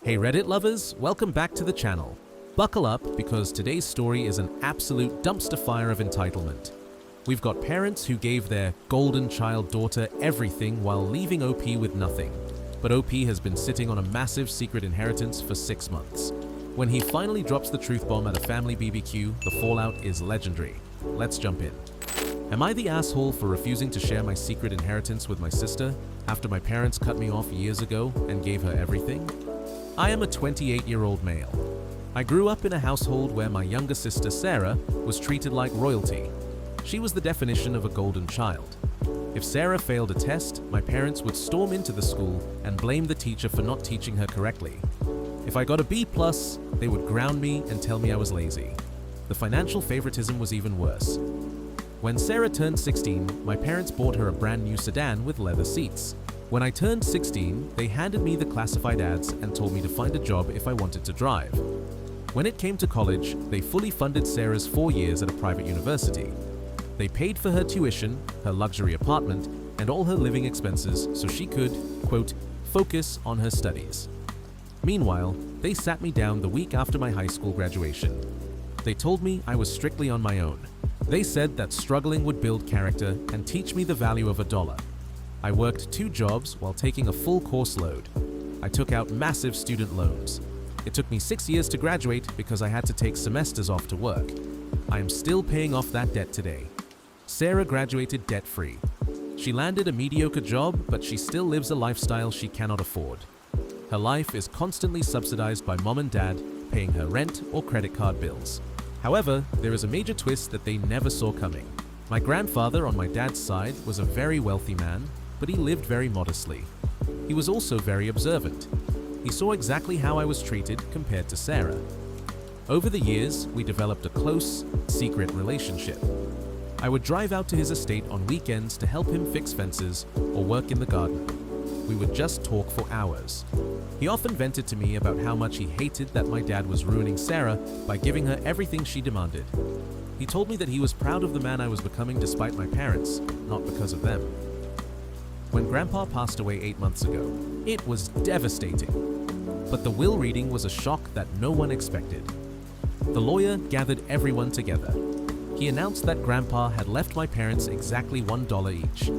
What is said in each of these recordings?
Hey Reddit lovers, welcome back to the channel. Buckle up because today's story is an absolute dumpster fire of entitlement. We've got parents who gave their golden child daughter everything while leaving OP with nothing. But OP has been sitting on a massive secret inheritance for 6 months. When he finally drops the truth bomb at a family BBQ, the fallout is legendary. Let's jump in. Am I the asshole for refusing to share my secret inheritance with my sister after my parents cut me off years ago and gave her everything? I am a 28-year-old male. I grew up in a household where my younger sister Sarah was treated like royalty. She was the definition of a golden child. If Sarah failed a test, my parents would storm into the school and blame the teacher for not teaching her correctly. If I got a B+, they would ground me and tell me I was lazy. The financial favoritism was even worse. When Sarah turned 16, my parents bought her a brand new sedan with leather seats. When I turned 16, they handed me the classified ads and told me to find a job if I wanted to drive. When it came to college, they fully funded Sarah's 4 years at a private university. They paid for her tuition, her luxury apartment, and all her living expenses so she could, quote, focus on her studies. Meanwhile, they sat me down the week after my high school graduation. They told me I was strictly on my own. They said that struggling would build character and teach me the value of $1. I worked 2 jobs while taking a full course load. I took out massive student loans. It took me 6 years to graduate because I had to take semesters off to work. I am still paying off that debt today. Sarah graduated debt-free. She landed a mediocre job, but she still lives a lifestyle she cannot afford. Her life is constantly subsidized by mom and dad, paying her rent or credit card bills. However, there is a major twist that they never saw coming. My grandfather on my dad's side was a very wealthy man, but he lived very modestly. He was also very observant. He saw exactly how I was treated compared to Sarah. Over the years, we developed a close, secret relationship. I would drive out to his estate on weekends to help him fix fences or work in the garden. We would just talk for hours. He often vented to me about how much he hated that my dad was ruining Sarah by giving her everything she demanded. He told me that he was proud of the man I was becoming despite my parents, not because of them. When Grandpa passed away 8 months ago, it was devastating. But the will reading was a shock that no one expected. The lawyer gathered everyone together. He announced that Grandpa had left my parents exactly $1 each.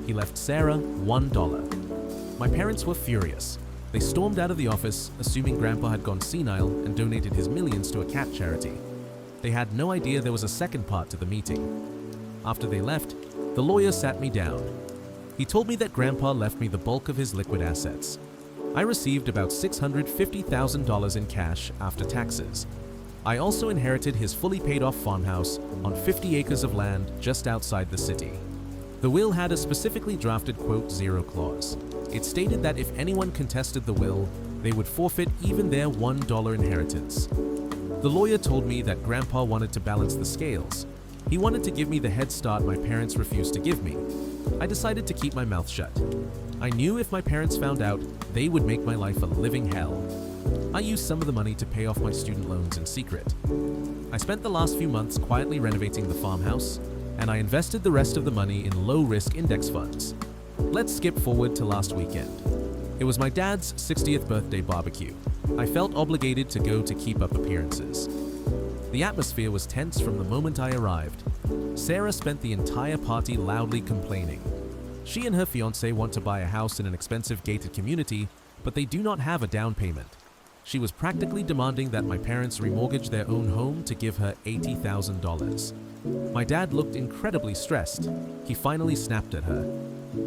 He left Sarah $1. My parents were furious. They stormed out of the office, assuming Grandpa had gone senile and donated his millions to a cat charity. They had no idea there was a second part to the meeting. After they left, the lawyer sat me down. He told me that Grandpa left me the bulk of his liquid assets. I received about $650,000 in cash after taxes. I also inherited his fully paid-off farmhouse on 50 acres of land just outside the city. The will had a specifically drafted quote zero clause. It stated that if anyone contested the will, they would forfeit even their $1 inheritance. The lawyer told me that Grandpa wanted to balance the scales. He wanted to give me the head start my parents refused to give me. I decided to keep my mouth shut. I knew if my parents found out, they would make my life a living hell. I used some of the money to pay off my student loans in secret. I spent the last few months quietly renovating the farmhouse, and I invested the rest of the money in low-risk index funds. Let's skip forward to last weekend. It was my dad's 60th birthday barbecue. I felt obligated to go to keep up appearances. The atmosphere was tense from the moment I arrived. Sarah spent the entire party loudly complaining. She and her fiancé want to buy a house in an expensive gated community, but they do not have a down payment. She was practically demanding that my parents remortgage their own home to give her $80,000. My dad looked incredibly stressed. He finally snapped at her.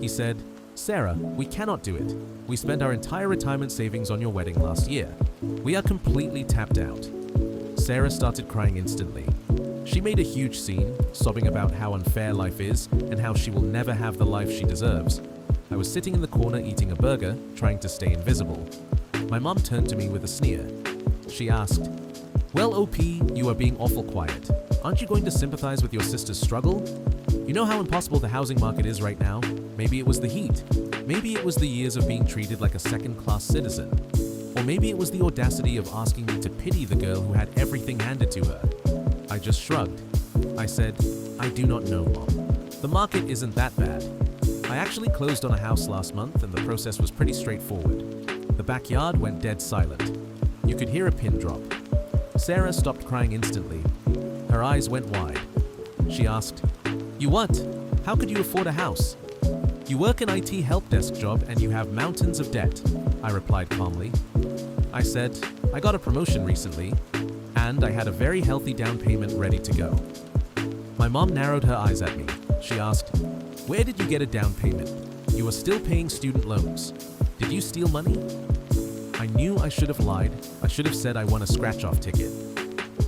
He said, "Sarah, we cannot do it. We spent our entire retirement savings on your wedding last year. We are completely tapped out." Sarah started crying instantly. She made a huge scene, sobbing about how unfair life is and how she will never have the life she deserves. I was sitting in the corner eating a burger, trying to stay invisible. My mom turned to me with a sneer. She asked, "Well, OP, you are being awful quiet. Aren't you going to sympathize with your sister's struggle? You know how impossible the housing market is right now. Maybe it was the heat. Maybe it was the years of being treated like a second-class citizen. Or maybe it was the audacity of asking me to pity the girl who had everything handed to her." I just shrugged. I said, "I do not know, Mom. The market isn't that bad. I actually closed on a house last month and the process was pretty straightforward. The backyard went dead silent. You could hear a pin drop. Sarah stopped crying instantly. Her eyes went wide. She asked, "You what? How could you afford a house?" "You work an IT help desk job and you have mountains of debt," I replied calmly. I said, "I got a promotion recently, and I had a very healthy down payment ready to go." My mom narrowed her eyes at me. She asked, "Where did you get a down payment? You are still paying student loans. Did you steal money?" I knew I should have lied. I should have said I won a scratch-off ticket.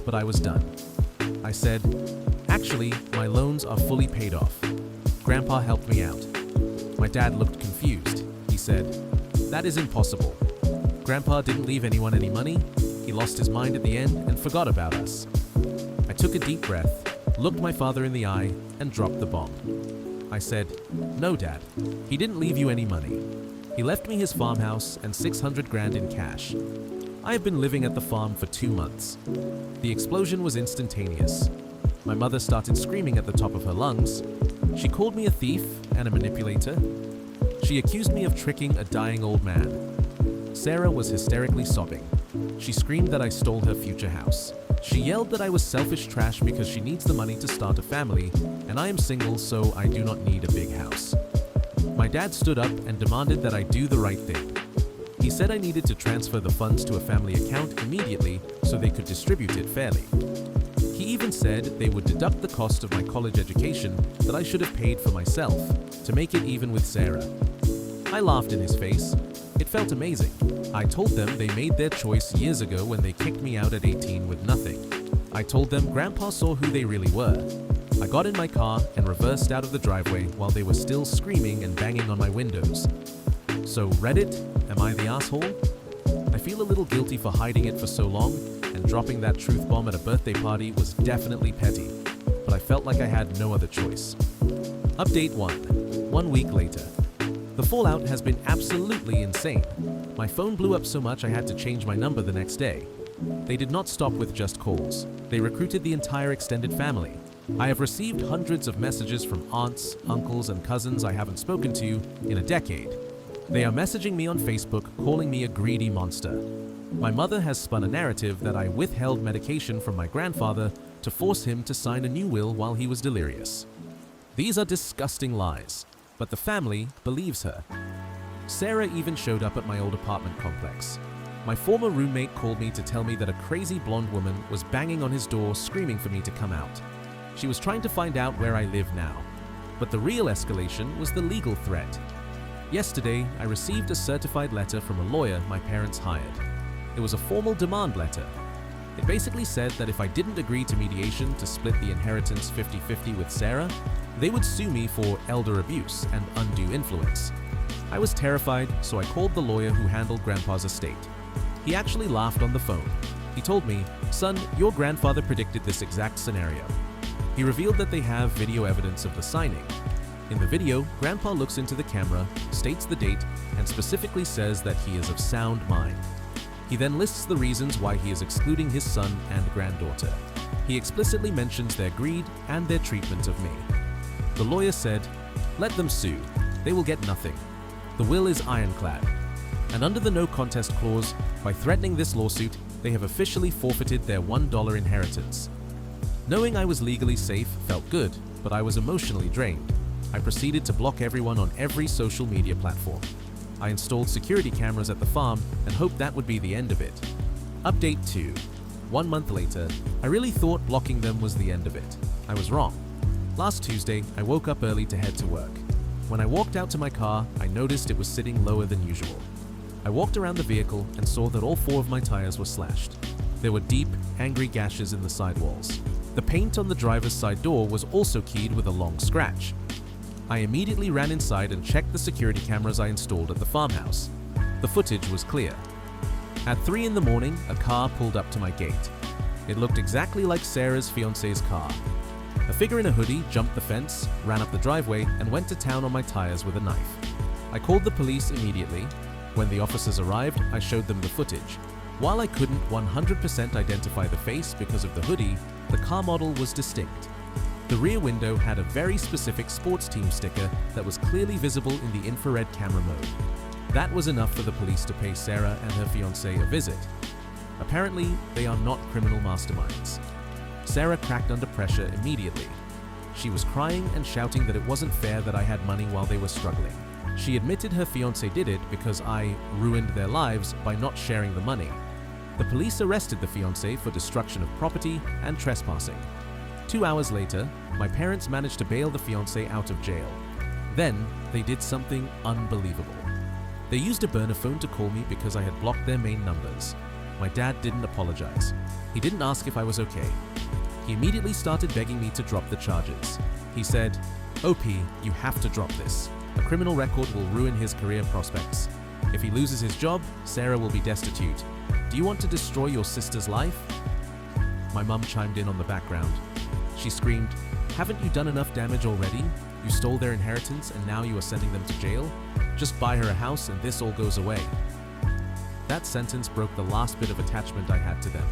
But I was done. I said, "Actually, my loans are fully paid off. Grandpa helped me out." My dad looked confused. He said, "That is impossible. Grandpa didn't leave anyone any money. He lost his mind at the end and forgot about us." I took a deep breath, looked my father in the eye, and dropped the bomb. I said, "No, Dad. He didn't leave you any money. He left me his farmhouse and 600 grand in cash. I have been living at the farm for 2 months." The explosion was instantaneous. My mother started screaming at the top of her lungs. She called me a thief and a manipulator. She accused me of tricking a dying old man. Sarah was hysterically sobbing. She screamed that I stole her future house. She yelled that I was selfish trash because she needs the money to start a family, and I am single, so I do not need a big house. My dad stood up and demanded that I do the right thing. He said I needed to transfer the funds to a family account immediately so they could distribute it fairly. He even said they would deduct the cost of my college education that I should have paid for myself to make it even with Sarah. I laughed in his face. It felt amazing. I told them they made their choice years ago when they kicked me out at 18 with nothing. I told them Grandpa saw who they really were. I got in my car and reversed out of the driveway while they were still screaming and banging on my windows. So Reddit, am I the asshole? I feel a little guilty for hiding it for so long, and dropping that truth bomb at a birthday party was definitely petty, but I felt like I had no other choice. Update 1. 1 week later. The fallout has been absolutely insane. My phone blew up so much I had to change my number the next day. They did not stop with just calls. They recruited the entire extended family. I have received hundreds of messages from aunts, uncles, and cousins I haven't spoken to in a decade. They are messaging me on Facebook, calling me a greedy monster. My mother has spun a narrative that I withheld medication from my grandfather to force him to sign a new will while he was delirious. These are disgusting lies, but the family believes her. Sarah even showed up at my old apartment complex. My former roommate called me to tell me that a crazy blonde woman was banging on his door screaming for me to come out. She was trying to find out where I live now. But the real escalation was the legal threat. Yesterday, I received a certified letter from a lawyer my parents hired. It was a formal demand letter. It basically said that if I didn't agree to mediation to split the inheritance 50-50 with Sarah, they would sue me for elder abuse and undue influence. I was terrified, so I called the lawyer who handled Grandpa's estate. He actually laughed on the phone. He told me, "Son, your grandfather predicted this exact scenario." He revealed that they have video evidence of the signing. In the video, Grandpa looks into the camera, states the date, and specifically says that he is of sound mind. He then lists the reasons why he is excluding his son and granddaughter. He explicitly mentions their greed and their treatment of me. The lawyer said, "Let them sue. They will get nothing. The will is ironclad." And under the no contest clause, by threatening this lawsuit, they have officially forfeited their $1 inheritance. Knowing I was legally safe felt good, but I was emotionally drained. I proceeded to block everyone on every social media platform. I installed security cameras at the farm and hoped that would be the end of it. Update 2. 1 month later, I really thought blocking them was the end of it. I was wrong. Last Tuesday, I woke up early to head to work. When I walked out to my car, I noticed it was sitting lower than usual. I walked around the vehicle and saw that all 4 of my tires were slashed. There were deep, angry gashes in the sidewalls. The paint on the driver's side door was also keyed with a long scratch. I immediately ran inside and checked the security cameras I installed at the farmhouse. The footage was clear. At 3 in the morning, a car pulled up to my gate. It looked exactly like Sarah's fiancé's car. A figure in a hoodie jumped the fence, ran up the driveway, and went to town on my tires with a knife. I called the police immediately. When the officers arrived, I showed them the footage. While I couldn't 100% identify the face because of the hoodie, the car model was distinct. The rear window had a very specific sports team sticker that was clearly visible in the infrared camera mode. That was enough for the police to pay Sarah and her fiancé a visit. Apparently, they are not criminal masterminds. Sarah cracked under pressure immediately. She was crying and shouting that it wasn't fair that I had money while they were struggling. She admitted her fiancé did it because I ruined their lives by not sharing the money. The police arrested the fiancé for destruction of property and trespassing. 2 hours later, my parents managed to bail the fiancé out of jail. Then, they did something unbelievable. They used a burner phone to call me because I had blocked their main numbers. My dad didn't apologize. He didn't ask if I was okay. He immediately started begging me to drop the charges. He said, "OP, you have to drop this. A criminal record will ruin his career prospects. If he loses his job, Sarah will be destitute. Do you want to destroy your sister's life?" My mum chimed in on the background. She screamed, "Haven't you done enough damage already? You stole their inheritance and now you are sending them to jail? Just buy her a house and this all goes away." That sentence broke the last bit of attachment I had to them.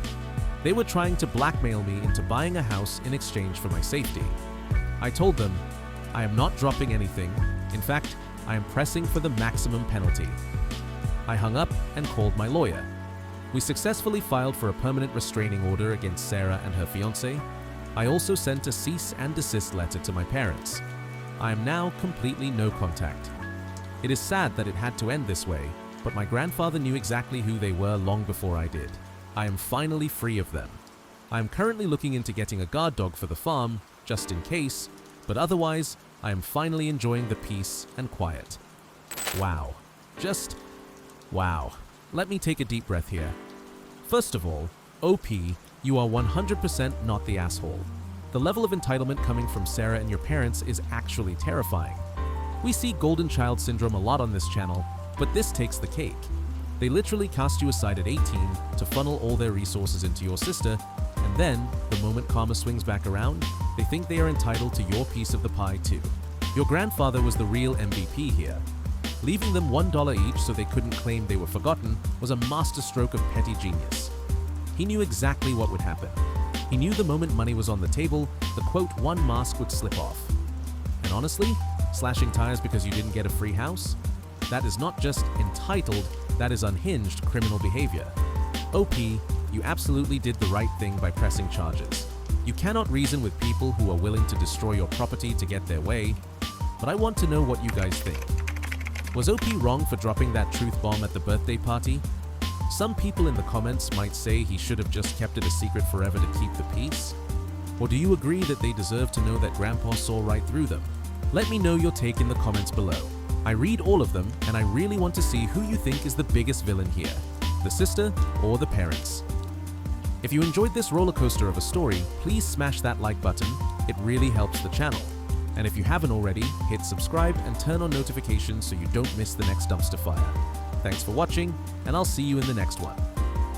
They were trying to blackmail me into buying a house in exchange for my safety. I told them, "I am not dropping anything. In fact, I am pressing for the maximum penalty." I hung up and called my lawyer. We successfully filed for a permanent restraining order against Sarah and her fiancé. I also sent a cease and desist letter to my parents. I am now completely no contact. It is sad that it had to end this way, but my grandfather knew exactly who they were long before I did. I am finally free of them. I am currently looking into getting a guard dog for the farm, just in case, but otherwise, I am finally enjoying the peace and quiet. Wow. Just wow. Let me take a deep breath here. First of all, OP, you are 100% not the asshole. The level of entitlement coming from Sarah and your parents is actually terrifying. We see golden child syndrome a lot on this channel, but this takes the cake. They literally cast you aside at 18 to funnel all their resources into your sister, and then, the moment karma swings back around, they think they are entitled to your piece of the pie too. Your grandfather was the real MVP here. Leaving them $1 each so they couldn't claim they were forgotten was a masterstroke of petty genius. He knew exactly what would happen. He knew the moment money was on the table, the quote one mask would slip off. And honestly, slashing tires because you didn't get a free house? That is not just entitled, that is unhinged criminal behavior. OP, you absolutely did the right thing by pressing charges. You cannot reason with people who are willing to destroy your property to get their way, but I want to know what you guys think. Was OP wrong for dropping that truth bomb at the birthday party? Some people in the comments might say he should have just kept it a secret forever to keep the peace. Or do you agree that they deserve to know that Grandpa saw right through them? Let me know your take in the comments below. I read all of them, and I really want to see who you think is the biggest villain here, the sister or the parents. If you enjoyed this roller coaster of a story, please smash that like button. It really helps the channel. And if you haven't already, hit subscribe and turn on notifications so you don't miss the next dumpster fire. Thanks for watching, and I'll see you in the next one.